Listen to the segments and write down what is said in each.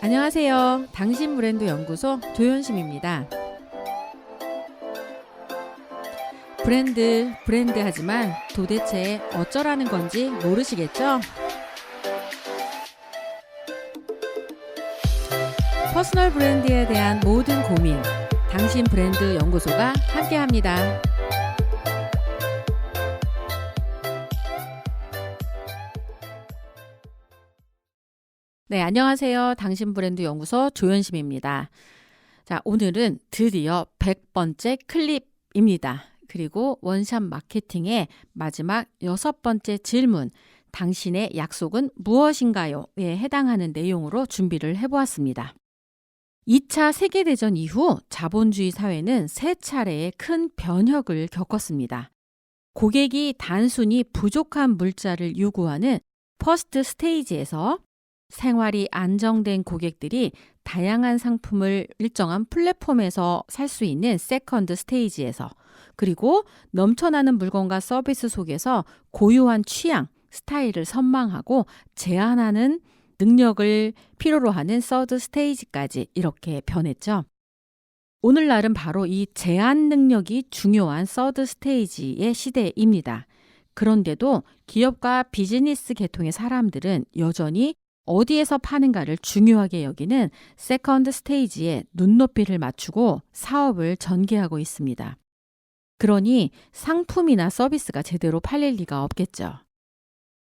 안녕하세요. 당신 브랜드 연구소 조연심입니다. 브랜드 하지만 도대체 어쩌라는 건지 모르시겠죠? 퍼스널 브랜드에 대한 모든 고민, 당신 브랜드 연구소가 함께합니다. 네, 안녕하세요. 당신 브랜드 연구소 조연심입니다. 자, 오늘은 드디어 100번째 클립입니다. 그리고 원샷 마케팅의 마지막 6번째 질문, 당신의 약속은 무엇인가요? 에 해당하는 내용으로 준비를 해보았습니다. 2차 세계대전 이후 자본주의 사회는 세 차례의 큰 변혁을 겪었습니다. 고객이 단순히 부족한 물자를 요구하는 퍼스트 스테이지에서 생활이 안정된 고객들이 다양한 상품을 일정한 플랫폼에서 살 수 있는 세컨드 스테이지에서, 그리고 넘쳐나는 물건과 서비스 속에서 고유한 취향, 스타일을 선망하고 제한하는 능력을 필요로 하는 서드 스테이지까지 이렇게 변했죠. 오늘날은 바로 이 제한 능력이 중요한 서드 스테이지의 시대입니다. 그런데도 기업과 비즈니스 계통의 사람들은 여전히 어디에서 파는가를 중요하게 여기는 세컨드 스테이지에 눈높이를 맞추고 사업을 전개하고 있습니다. 그러니 상품이나 서비스가 제대로 팔릴 리가 없겠죠.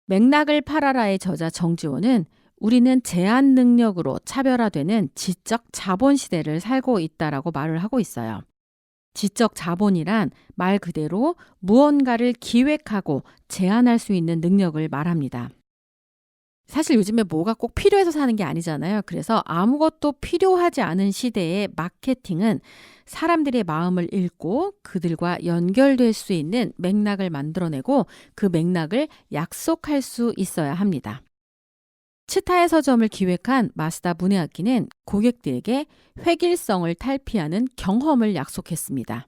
맥락을 팔아라의 저자 정지원은 우리는 제한 능력으로 차별화되는 지적 자본 시대를 살고 있다라고 말을 하고 있어요. 지적 자본이란 말 그대로 무언가를 기획하고 제한할 수 있는 능력을 말합니다. 사실 요즘에 뭐가 꼭 필요해서 사는 게 아니잖아요. 그래서 아무것도 필요하지 않은 시대의 마케팅은 사람들의 마음을 읽고 그들과 연결될 수 있는 맥락을 만들어내고 그 맥락을 약속할 수 있어야 합니다. 치타의 서점을 기획한 마스다 무네아키는 고객들에게 획일성을 탈피하는 경험을 약속했습니다.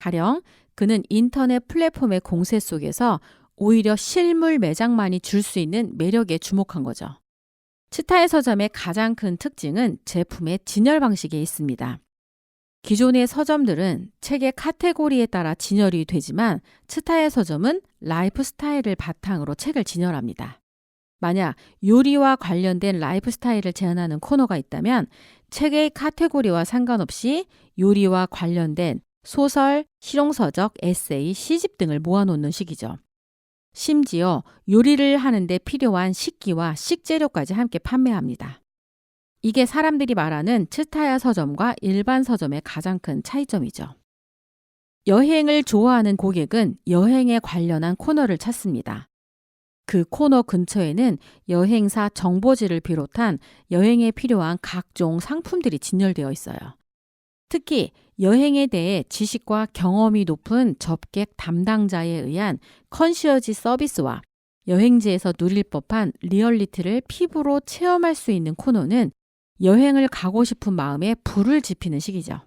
가령 그는 인터넷 플랫폼의 공세 속에서 오히려 실물 매장만이 줄 수 있는 매력에 주목한 거죠. 치타의 서점의 가장 큰 특징은 제품의 진열 방식에 있습니다. 기존의 서점들은 책의 카테고리에 따라 진열이 되지만 치타의 서점은 라이프 스타일을 바탕으로 책을 진열합니다. 만약 요리와 관련된 라이프 스타일을 제안하는 코너가 있다면 책의 카테고리와 상관없이 요리와 관련된 소설, 실용서적, 에세이, 시집 등을 모아놓는 식이죠. 심지어 요리를 하는데 필요한 식기와 식재료까지 함께 판매합니다. 이게 사람들이 말하는 치타야 서점과 일반 서점의 가장 큰 차이점이죠. 여행을 좋아하는 고객은 여행에 관련한 코너를 찾습니다. 그 코너 근처에는 여행사 정보지를 비롯한 여행에 필요한 각종 상품들이 진열되어 있어요. 특히 여행에 대해 지식과 경험이 높은 접객 담당자에 의한 컨시어지 서비스와 여행지에서 누릴 법한 리얼리티를 피부로 체험할 수 있는 코너는 여행을 가고 싶은 마음에 불을 지피는 시기죠.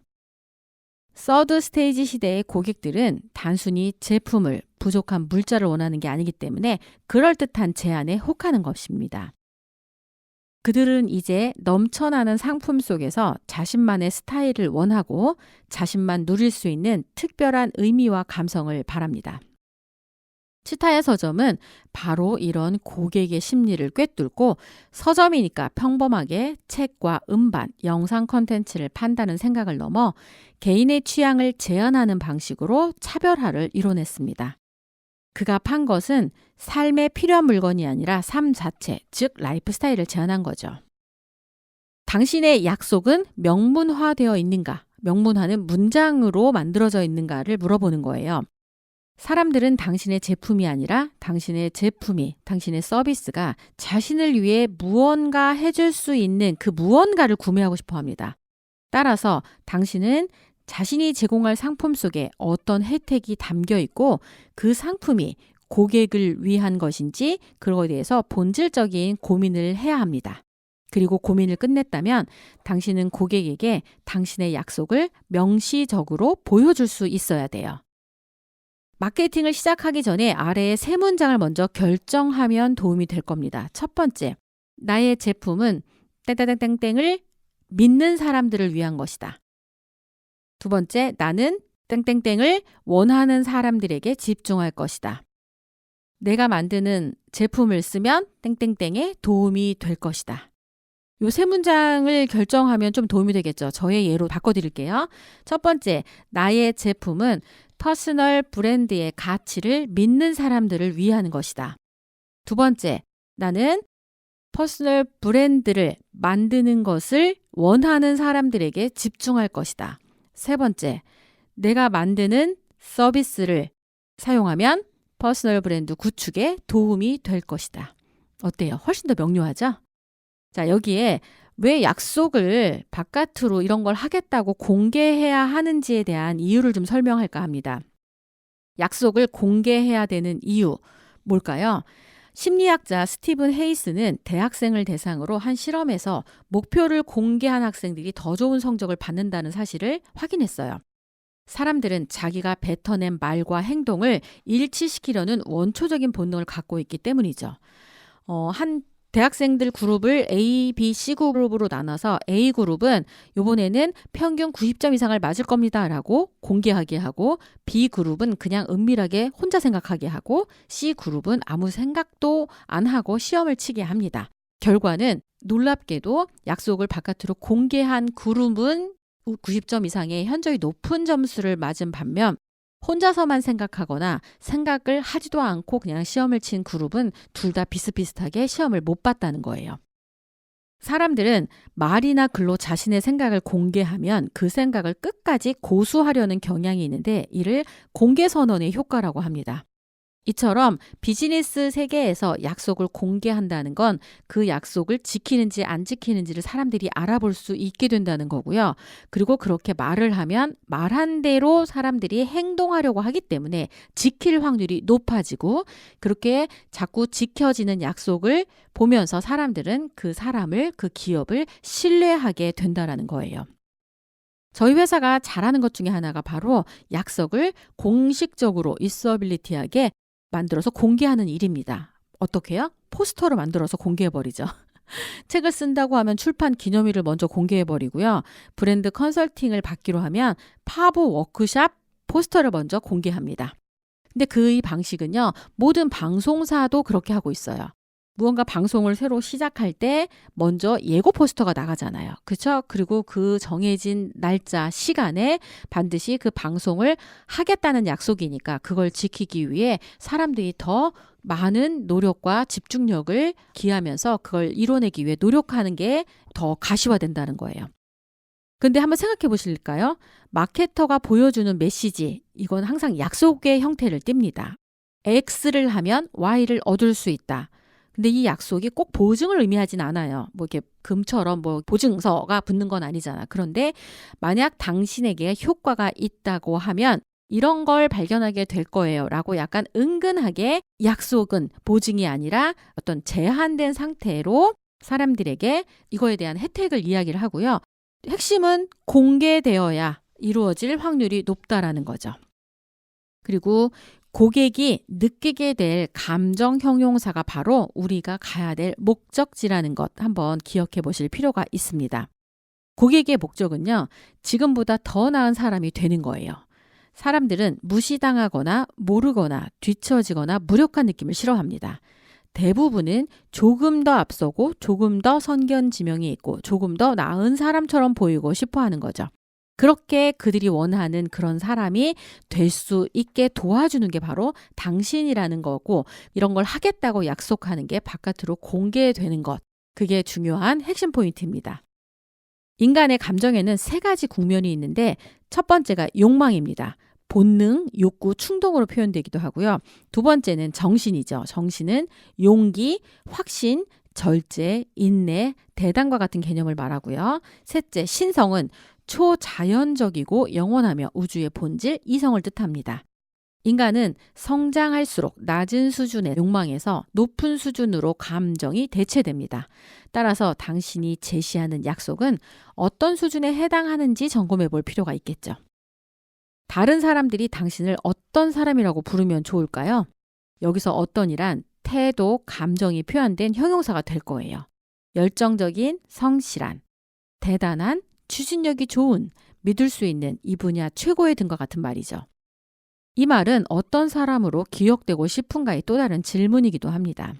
서드 스테이지 시대의 고객들은 단순히 제품을, 부족한 물자를 원하는 게 아니기 때문에 그럴듯한 제안에 혹하는 것입니다. 그들은 이제 넘쳐나는 상품 속에서 자신만의 스타일을 원하고 자신만 누릴 수 있는 특별한 의미와 감성을 바랍니다. 치타의 서점은 바로 이런 고객의 심리를 꿰뚫고 서점이니까 평범하게 책과 음반, 영상 콘텐츠를 판다는 생각을 넘어 개인의 취향을 제한하는 방식으로 차별화를 이뤄냈습니다. 그가 판 것은 삶에 필요한 물건이 아니라 삶 자체, 즉 라이프 스타일을 제안한 거죠. 당신의 약속은 명문화되어 있는가? 명문화는 문장으로 만들어져 있는가를 물어보는 거예요. 사람들은 당신의 제품이 아니라 당신의 제품이, 당신의 서비스가 자신을 위해 무언가 해줄 수 있는 그 무언가를 구매하고 싶어 합니다. 따라서 당신은 자신이 제공할 상품 속에 어떤 혜택이 담겨 있고 그 상품이 고객을 위한 것인지 그거에 대해서 본질적인 고민을 해야 합니다. 그리고 고민을 끝냈다면 당신은 고객에게 당신의 약속을 명시적으로 보여줄 수 있어야 돼요. 마케팅을 시작하기 전에 아래의 세 문장을 먼저 결정하면 도움이 될 겁니다. 첫 번째, 나의 제품은 땡땡땡땡을 믿는 사람들을 위한 것이다. 두 번째, 나는 땡땡땡을 원하는 사람들에게 집중할 것이다. 내가 만드는 제품을 쓰면 땡땡땡에 도움이 될 것이다. 요 세 문장을 결정하면 좀 도움이 되겠죠. 저의 예로 바꿔드릴게요. 첫 번째, 나의 제품은 퍼스널 브랜드의 가치를 믿는 사람들을 위하는 것이다. 두 번째, 나는 퍼스널 브랜드를 만드는 것을 원하는 사람들에게 집중할 것이다. 세 번째, 내가 만드는 서비스를 사용하면 퍼스널 브랜드 구축에 도움이 될 것이다. 어때요? 훨씬 더 명료하죠? 자, 여기에 왜 약속을 바깥으로 이런 걸 하겠다고 공개해야 하는지에 대한 이유를 좀 설명할까 합니다. 약속을 공개해야 되는 이유, 뭘까요? 심리학자 스티븐 헤이스는 대학생을 대상으로 한 실험에서 목표를 공개한 학생들이 더 좋은 성적을 받는다는 사실을 확인했어요. 사람들은 자기가 뱉어낸 말과 행동을 일치시키려는 원초적인 본능을 갖고 있기 때문이죠. 한 대학생들 그룹을 A, B, C 그룹으로 나눠서 A 그룹은 이번에는 평균 90점 이상을 맞을 겁니다 라고 공개하게 하고, B 그룹은 그냥 은밀하게 혼자 생각하게 하고, C 그룹은 아무 생각도 안 하고 시험을 치게 합니다. 결과는 놀랍게도 약속을 바깥으로 공개한 그룹은 90점 이상의 현저히 높은 점수를 맞은 반면, 혼자서만 생각하거나 생각을 하지도 않고 그냥 시험을 친 그룹은 둘 다 비슷비슷하게 시험을 못 봤다는 거예요. 사람들은 말이나 글로 자신의 생각을 공개하면 그 생각을 끝까지 고수하려는 경향이 있는데, 이를 공개선언의 효과라고 합니다. 이처럼 비즈니스 세계에서 약속을 공개한다는 건 그 약속을 지키는지 안 지키는지를 사람들이 알아볼 수 있게 된다는 거고요. 그리고 그렇게 말을 하면 말한 대로 사람들이 행동하려고 하기 때문에 지킬 확률이 높아지고, 그렇게 자꾸 지켜지는 약속을 보면서 사람들은 그 사람을, 그 기업을 신뢰하게 된다는 거예요. 저희 회사가 잘하는 것 중에 하나가 바로 약속을 공식적으로 유서빌리티하게 만들어서 공개하는 일입니다. 어떻게요? 포스터로 만들어서 공개해버리죠. 책을 쓴다고 하면 출판 기념일을 먼저 공개해버리고요. 브랜드 컨설팅을 받기로 하면 파보 워크샵 포스터를 먼저 공개합니다. 근데 그 방식은요, 모든 방송사도 그렇게 하고 있어요. 무언가 방송을 새로 시작할 때 먼저 예고 포스터가 나가잖아요. 그렇죠? 그리고 그 정해진 날짜, 시간에 반드시 그 방송을 하겠다는 약속이니까 그걸 지키기 위해 사람들이 더 많은 노력과 집중력을 기하면서 그걸 이뤄내기 위해 노력하는 게 더 가시화된다는 거예요. 근데 한번 생각해 보실까요? 마케터가 보여주는 메시지, 이건 항상 약속의 형태를 띱니다. X를 하면 Y를 얻을 수 있다. 근데 이 약속이 꼭 보증을 의미하진 않아요. 뭐 이렇게 금처럼 뭐 보증서가 붙는 건 아니잖아. 그런데 만약 당신에게 효과가 있다고 하면 이런 걸 발견하게 될 거예요 라고 약간 은근하게 약속은 보증이 아니라 어떤 제한된 상태로 사람들에게 이거에 대한 혜택을 이야기를 하고요. 핵심은 공개되어야 이루어질 확률이 높다라는 거죠. 그리고 고객이 느끼게 될 감정 형용사가 바로 우리가 가야 될 목적지라는 것 한번 기억해 보실 필요가 있습니다. 고객의 목적은요, 지금보다 더 나은 사람이 되는 거예요. 사람들은 무시당하거나 모르거나 뒤처지거나 무력한 느낌을 싫어합니다. 대부분은 조금 더 앞서고 조금 더 선견지명이 있고 조금 더 나은 사람처럼 보이고 싶어 하는 거죠. 그렇게 그들이 원하는 그런 사람이 될 수 있게 도와주는 게 바로 당신이라는 거고, 이런 걸 하겠다고 약속하는 게 바깥으로 공개되는 것, 그게 중요한 핵심 포인트입니다. 인간의 감정에는 세 가지 국면이 있는데 첫 번째가 욕망입니다. 본능, 욕구, 충동으로 표현되기도 하고요. 두 번째는 정신이죠. 정신은 용기, 확신, 절제, 인내, 대담과 같은 개념을 말하고요. 셋째, 신성은 초자연적이고 영원하며 우주의 본질, 이성을 뜻합니다. 인간은 성장할수록 낮은 수준의 욕망에서 높은 수준으로 감정이 대체됩니다. 따라서 당신이 제시하는 약속은 어떤 수준에 해당하는지 점검해 볼 필요가 있겠죠. 다른 사람들이 당신을 어떤 사람이라고 부르면 좋을까요? 여기서 어떤이란 태도, 감정이 표현된 형용사가 될 거예요. 열정적인, 성실한, 대단한, 추진력이 좋은, 믿을 수 있는 이 분야 최고의 등과 같은 말이죠. 이 말은 어떤 사람으로 기억되고 싶은가의 또 다른 질문이기도 합니다.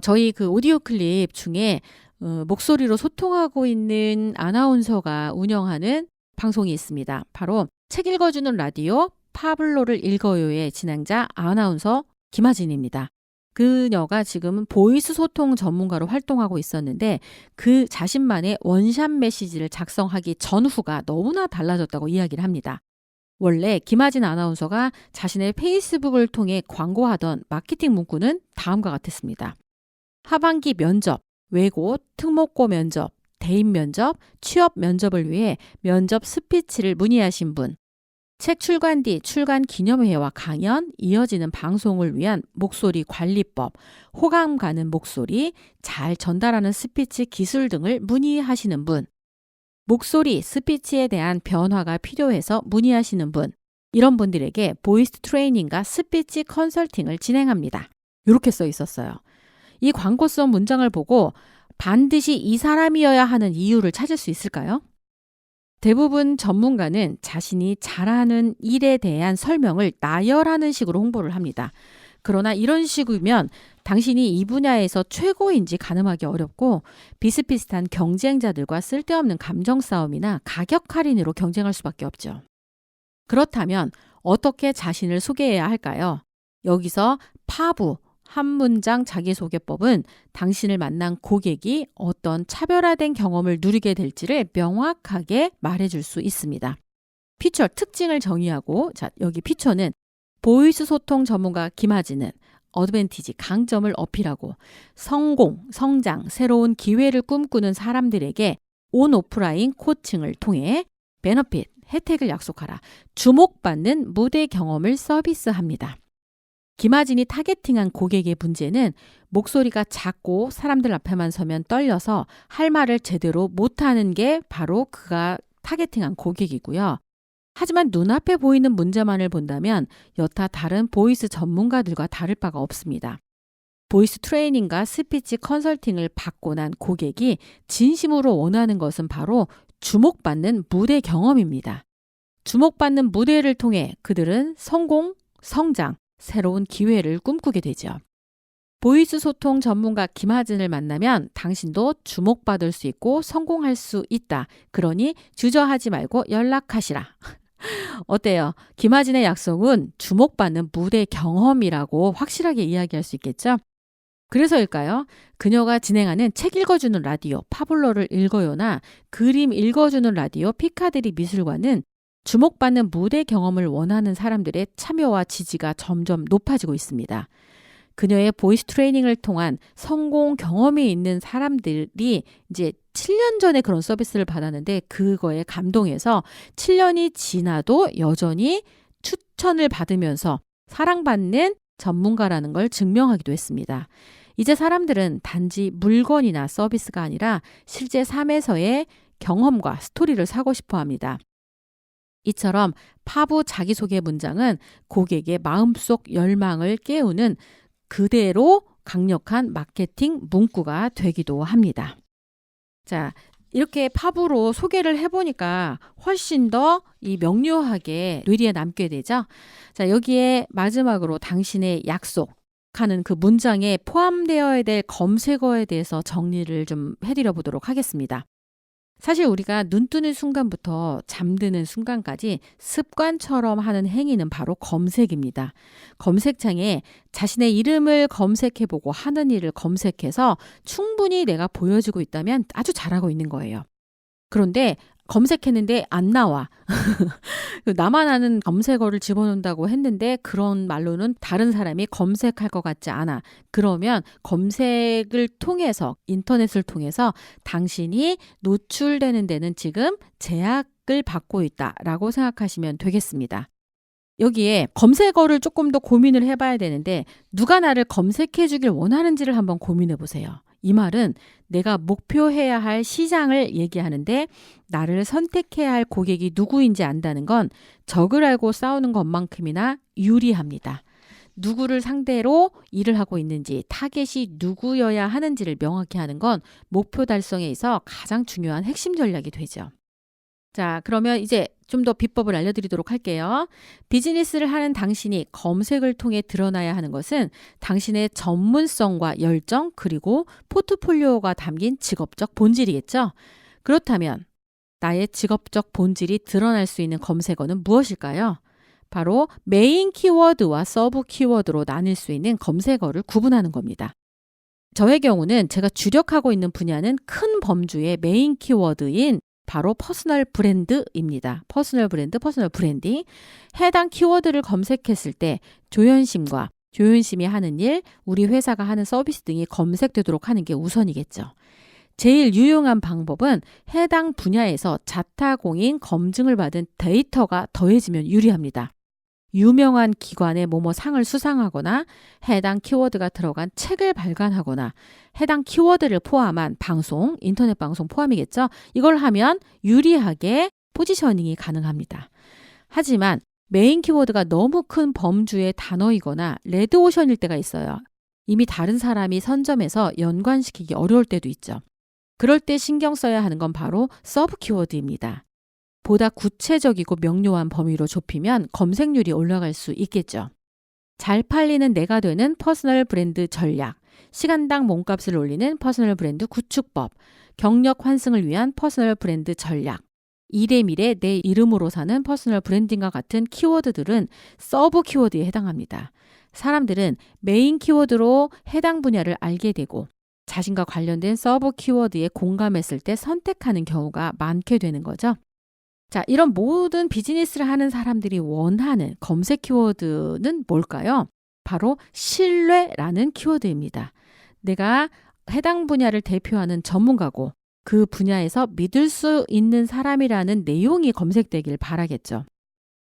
저희 그 오디오 클립 중에 목소리로 소통하고 있는 아나운서가 운영하는 방송이 있습니다. 바로 책 읽어주는 라디오 파블로를 읽어요의 진행자 아나운서 김하진입니다. 그녀가 지금 보이스 소통 전문가로 활동하고 있었는데 그 자신만의 원샷 메시지를 작성하기 전후가 너무나 달라졌다고 이야기를 합니다. 원래 김하진 아나운서가 자신의 페이스북을 통해 광고하던 마케팅 문구는 다음과 같았습니다. 하반기 면접, 외고, 특목고 면접, 대인 면접, 취업 면접을 위해 면접 스피치를 문의하신 분, 책 출간 뒤 출간 기념회와 강연, 이어지는 방송을 위한 목소리 관리법, 호감 가는 목소리, 잘 전달하는 스피치 기술 등을 문의하시는 분, 목소리, 스피치에 대한 변화가 필요해서 문의하시는 분, 이런 분들에게 보이스 트레이닝과 스피치 컨설팅을 진행합니다. 이렇게 써 있었어요. 이 광고성 문장을 보고 반드시 이 사람이어야 하는 이유를 찾을 수 있을까요? 대부분 전문가는 자신이 잘하는 일에 대한 설명을 나열하는 식으로 홍보를 합니다. 그러나 이런 식이면 당신이 이 분야에서 최고인지 가늠하기 어렵고 비슷비슷한 경쟁자들과 쓸데없는 감정 싸움이나 가격 할인으로 경쟁할 수밖에 없죠. 그렇다면 어떻게 자신을 소개해야 할까요? 여기서 파부, 한 문장 자기소개법은 당신을 만난 고객이 어떤 차별화된 경험을 누리게 될지를 명확하게 말해줄 수 있습니다. 피처 특징을 정의하고, 자, 여기 피처는 보이스 소통 전문가 김하진은 어드밴티지, 강점을 어필하고 성공, 성장, 새로운 기회를 꿈꾸는 사람들에게 온 오프라인 코칭을 통해 베너핏, 혜택을 약속하라, 주목받는 무대 경험을 서비스합니다. 김하진이 타겟팅한 고객의 문제는 목소리가 작고 사람들 앞에만 서면 떨려서 할 말을 제대로 못하는 게 바로 그가 타겟팅한 고객이고요. 하지만 눈앞에 보이는 문제만을 본다면 여타 다른 보이스 전문가들과 다를 바가 없습니다. 보이스 트레이닝과 스피치 컨설팅을 받고 난 고객이 진심으로 원하는 것은 바로 주목받는 무대 경험입니다. 주목받는 무대를 통해 그들은 성공, 성장, 새로운 기회를 꿈꾸게 되죠. 보이스 소통 전문가 김하진을 만나면 당신도 주목받을 수 있고 성공할 수 있다. 그러니 주저하지 말고 연락하시라. 어때요? 김하진의 약속은 주목받는 무대 경험이라고 확실하게 이야기할 수 있겠죠? 그래서일까요? 그녀가 진행하는 책 읽어주는 라디오 파블로를 읽어요나 그림 읽어주는 라디오 피카데리 미술관은 주목받는 무대 경험을 원하는 사람들의 참여와 지지가 점점 높아지고 있습니다. 그녀의 보이스 트레이닝을 통한 성공 경험이 있는 사람들이 이제 7년 전에 그런 서비스를 받았는데 그거에 감동해서 7년이 지나도 여전히 추천을 받으면서 사랑받는 전문가라는 걸 증명하기도 했습니다. 이제 사람들은 단지 물건이나 서비스가 아니라 실제 삶에서의 경험과 스토리를 사고 싶어 합니다. 이처럼 파부 자기소개 문장은 고객의 마음속 열망을 깨우는 그대로 강력한 마케팅 문구가 되기도 합니다. 자, 이렇게 파부로 소개를 해보니까 훨씬 더 이 명료하게 뇌리에 남게 되죠. 자, 여기에 마지막으로 당신의 약속하는 그 문장에 포함되어야 될 검색어에 대해서 정리를 좀 해드려 보도록 하겠습니다. 사실 우리가 눈 뜨는 순간부터 잠드는 순간까지 습관처럼 하는 행위는 바로 검색입니다. 검색창에 자신의 이름을 검색해보고 하는 일을 검색해서 충분히 내가 보여지고 있다면 아주 잘하고 있는 거예요. 그런데 검색했는데 안 나와. 나만 아는 검색어를 집어넣는다고 했는데 그런 말로는 다른 사람이 검색할 것 같지 않아. 그러면 검색을 통해서 인터넷을 통해서 당신이 노출되는 데는 지금 제약을 받고 있다라고 생각하시면 되겠습니다. 여기에 검색어를 조금 더 고민을 해봐야 되는데 누가 나를 검색해 주길 원하는지를 한번 고민해 보세요. 이 말은 내가 목표해야 할 시장을 얘기하는데 나를 선택해야 할 고객이 누구인지 안다는 건 적을 알고 싸우는 것만큼이나 유리합니다. 누구를 상대로 일을 하고 있는지, 타겟이 누구여야 하는지를 명확히 하는 건 목표 달성에 있어 가장 중요한 핵심 전략이 되죠. 자, 그러면 이제 좀 더 비법을 알려드리도록 할게요. 비즈니스를 하는 당신이 검색을 통해 드러나야 하는 것은 당신의 전문성과 열정 그리고 포트폴리오가 담긴 직업적 본질이겠죠. 그렇다면 나의 직업적 본질이 드러날 수 있는 검색어는 무엇일까요? 바로 메인 키워드와 서브 키워드로 나뉠 수 있는 검색어를 구분하는 겁니다. 저의 경우는 제가 주력하고 있는 분야는 큰 범주의 메인 키워드인 바로 퍼스널 브랜드입니다. 퍼스널 브랜드, 퍼스널 브랜딩. 해당 키워드를 검색했을 때 조현심과 조현심이 하는 일, 우리 회사가 하는 서비스 등이 검색되도록 하는 게 우선이겠죠. 제일 유용한 방법은 해당 분야에서 자타공인 검증을 받은 데이터가 더해지면 유리합니다. 유명한 기관의 뭐뭐 상을 수상하거나 해당 키워드가 들어간 책을 발간하거나 해당 키워드를 포함한 방송, 인터넷 방송 포함이겠죠. 이걸 하면 유리하게 포지셔닝이 가능합니다. 하지만 메인 키워드가 너무 큰 범주의 단어이거나 레드오션일 때가 있어요. 이미 다른 사람이 선점해서 연관시키기 어려울 때도 있죠. 그럴 때 신경 써야 하는 건 바로 서브 키워드입니다. 보다 구체적이고 명료한 범위로 좁히면 검색률이 올라갈 수 있겠죠. 잘 팔리는 내가 되는 퍼스널 브랜드 전략, 시간당 몸값을 올리는 퍼스널 브랜드 구축법, 경력 환승을 위한 퍼스널 브랜드 전략, 일의 미래 내 이름으로 사는 퍼스널 브랜딩과 같은 키워드들은 서브 키워드에 해당합니다. 사람들은 메인 키워드로 해당 분야를 알게 되고 자신과 관련된 서브 키워드에 공감했을 때 선택하는 경우가 많게 되는 거죠. 자, 이런 모든 비즈니스를 하는 사람들이 원하는 검색 키워드는 뭘까요? 바로 신뢰라는 키워드입니다. 내가 해당 분야를 대표하는 전문가고 그 분야에서 믿을 수 있는 사람이라는 내용이 검색되길 바라겠죠.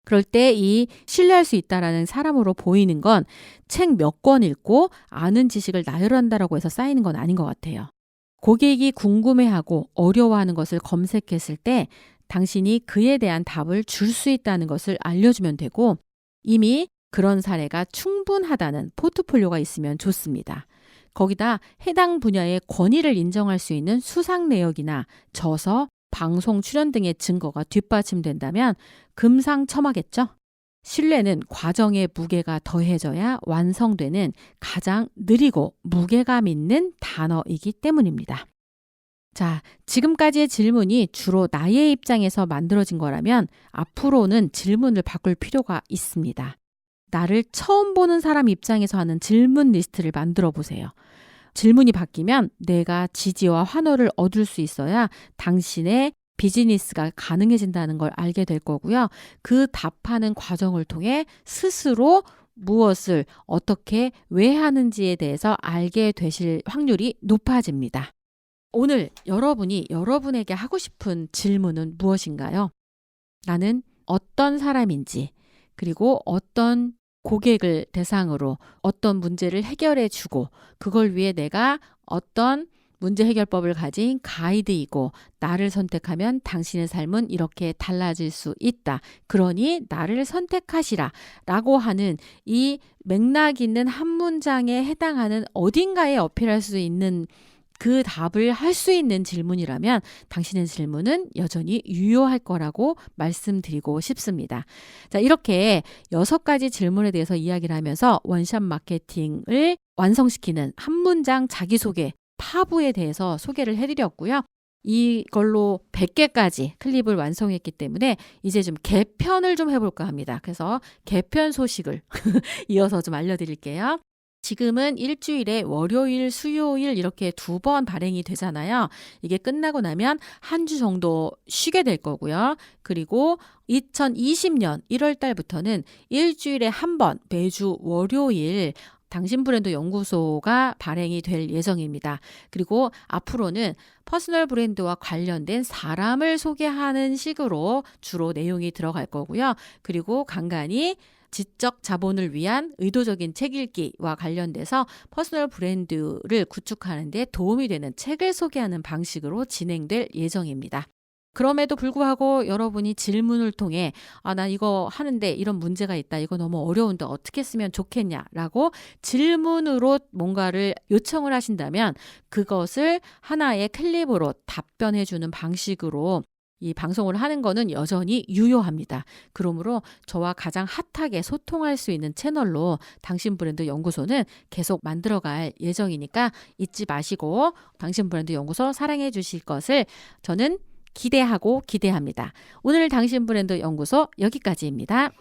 그럴 때 이 신뢰할 수 있다라는 사람으로 보이는 건 책 몇 권 읽고 아는 지식을 나열한다라고 해서 쌓이는 건 아닌 것 같아요. 고객이 궁금해하고 어려워하는 것을 검색했을 때 당신이 그에 대한 답을 줄 수 있다는 것을 알려주면 되고 이미 그런 사례가 충분하다는 포트폴리오가 있으면 좋습니다. 거기다 해당 분야의 권위를 인정할 수 있는 수상 내역이나 저서, 방송 출연 등의 증거가 뒷받침된다면 금상첨화겠죠? 신뢰는 과정의 무게가 더해져야 완성되는 가장 느리고 무게감 있는 단어이기 때문입니다. 자, 지금까지의 질문이 주로 나의 입장에서 만들어진 거라면 앞으로는 질문을 바꿀 필요가 있습니다. 나를 처음 보는 사람 입장에서 하는 질문 리스트를 만들어 보세요. 질문이 바뀌면 내가 지지와 환호를 얻을 수 있어야 당신의 비즈니스가 가능해진다는 걸 알게 될 거고요. 그 답하는 과정을 통해 스스로 무엇을 어떻게 왜 하는지에 대해서 알게 되실 확률이 높아집니다. 오늘 여러분이 여러분에게 하고 싶은 질문은 무엇인가요? 나는 어떤 사람인지, 그리고 어떤 고객을 대상으로 어떤 문제를 해결해 주고 그걸 위해 내가 어떤 문제 해결법을 가진 가이드이고 나를 선택하면 당신의 삶은 이렇게 달라질 수 있다. 그러니 나를 선택하시라 라고 하는 이 맥락 있는 한 문장에 해당하는 어딘가에 어필할 수 있는 그 답을 할 수 있는 질문이라면 당신의 질문은 여전히 유효할 거라고 말씀드리고 싶습니다. 자, 이렇게 6가지 질문에 대해서 이야기를 하면서 원샷 마케팅을 완성시키는 한 문장 자기소개 파부에 대해서 소개를 해드렸고요. 이걸로 100개까지 클립을 완성했기 때문에 이제 좀 개편을 좀 해볼까 합니다. 그래서 개편 소식을 이어서 좀 알려드릴게요. 지금은 일주일에 월요일, 수요일 이렇게 2번 발행이 되잖아요. 이게 끝나고 나면 한 주 정도 쉬게 될 거고요. 그리고 2020년 1월 달부터는 일주일에 한 번 매주 월요일 당신 브랜드 연구소가 발행이 될 예정입니다. 그리고 앞으로는 퍼스널 브랜드와 관련된 사람을 소개하는 식으로 주로 내용이 들어갈 거고요. 그리고 간간히 지적 자본을 위한 의도적인 책 읽기와 관련돼서 퍼스널 브랜드를 구축하는 데 도움이 되는 책을 소개하는 방식으로 진행될 예정입니다. 그럼에도 불구하고 여러분이 질문을 통해 나 이거 하는데 이런 문제가 있다. 이거 너무 어려운데 어떻게 쓰면 좋겠냐라고 질문으로 뭔가를 요청을 하신다면 그것을 하나의 클립으로 답변해 주는 방식으로 이 방송을 하는 거는 여전히 유효합니다. 그러므로 저와 가장 핫하게 소통할 수 있는 채널로 당신 브랜드 연구소는 계속 만들어갈 예정이니까 잊지 마시고 당신 브랜드 연구소 사랑해 주실 것을 저는 기대하고 기대합니다. 오늘 당신 브랜드 연구소 여기까지입니다.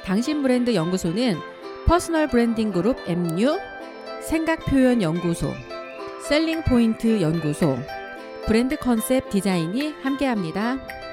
당신 브랜드 연구소는 퍼스널 브랜딩 그룹 MU, 생각 표현 연구소, 셀링 포인트 연구소, 브랜드 컨셉 디자인이 함께합니다.